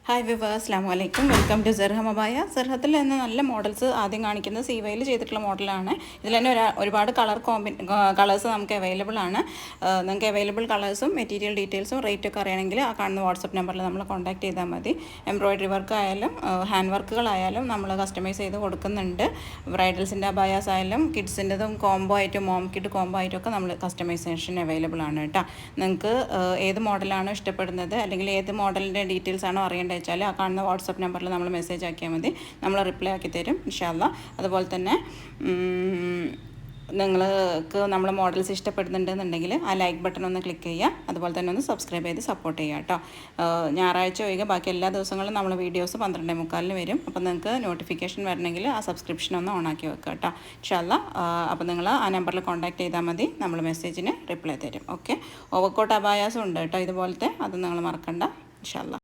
Hi viewers, അസ്സലാമു അലൈക്കും. Welcome to സെർഹം അബായ. സെർഹത്തിൽ നിന്ന് നല്ല മോഡൽസ് ആദ്യം കാണിക്കുന്നത് സീവയിൽ ചെയ്തിട്ടുള്ള മോഡലാണ്. ഇതിൽ തന്നെ ഒരുപാട് കളേഴ്സ് നമുക്ക് അവൈലബിൾ ആണ്. നിങ്ങൾക്ക് അവൈലബിൾ കളേഴ്സും മെറ്റീരിയൽ ഡീറ്റെയിൽസും റേറ്റൊക്കെ അറിയണമെങ്കിൽ ആ കാണുന്ന വാട്സപ്പ് നമ്പറിൽ നമ്മൾ കോൺടാക്ട് ചെയ്താൽ മതി. എംബ്രോയിഡറി വർക്ക് ആയാലും ഹാൻഡ് വർക്കുകളായാലും നമ്മൾ കസ്റ്റമൈസ് ചെയ്ത് കൊടുക്കുന്നുണ്ട്. ബ്രൈഡൽസിൻ്റെ അബായാസ് ആയാലും കിഡ്സിൻ്റെതും കോംബോ ആയിട്ടും മോം കിഡ് കോംബോ ആയിട്ടൊക്കെ നമ്മൾ കസ്റ്റമൈസേഷൻ അവൈലബിൾ ആണ് കേട്ടോ. നിങ്ങൾക്ക് ഏത് മോഡലാണോ ഇഷ്ടപ്പെടുന്നത് അല്ലെങ്കിൽ ഏത് മോഡലിൻ്റെ ഡീറ്റെയിൽസ് ആണോ അറിയേണ്ടത് വെച്ചാൽ ആ കാണുന്ന വാട്സപ്പ് നമ്പറിൽ നമ്മൾ മെസ്സേജ് ആക്കിയാൽ മതി. നമ്മൾ റിപ്ലൈ ആക്കി തരും ഇൻഷാ അല്ലാഹ്. അതുപോലെ തന്നെ നിങ്ങൾക്ക് നമ്മൾ മോഡൽസ് ഇഷ്ടപ്പെടുന്നുണ്ടെന്നുണ്ടെങ്കിൽ ആ ലൈക്ക് ബട്ടൺ ഒന്ന് ക്ലിക്ക് ചെയ്യുക. അതുപോലെ തന്നെ ഒന്ന് സബ്സ്ക്രൈബ് ചെയ്ത് സപ്പോർട്ട് ചെയ്യുക കേട്ടോ. ഞായറാഴ്ച ഒഴികെ ബാക്കി എല്ലാ ദിവസങ്ങളും നമ്മൾ വീഡിയോസ് 12:45 വരും. അപ്പോൾ നിങ്ങൾക്ക് നോട്ടിഫിക്കേഷൻ വരണമെങ്കിൽ ആ സബ്സ്ക്രിപ്ഷൻ ഒന്ന് ഓണാക്കി വെക്കുക കേട്ടോ ഇൻഷാ അല്ലാഹ്. അപ്പോൾ നിങ്ങൾ ആ നമ്പറിൽ കോൺടാക്ട് ചെയ്താൽ മതി. നമ്മൾ മെസ്സേജിന് റിപ്ലൈ തരും. ഓക്കെ. ഓവർകോട്ട് അബായാസും ഉണ്ട് കേട്ടോ ഇതുപോലത്തെ. അത് നിങ്ങൾ മറക്കണ്ട ഇൻഷാ അല്ലാഹ്.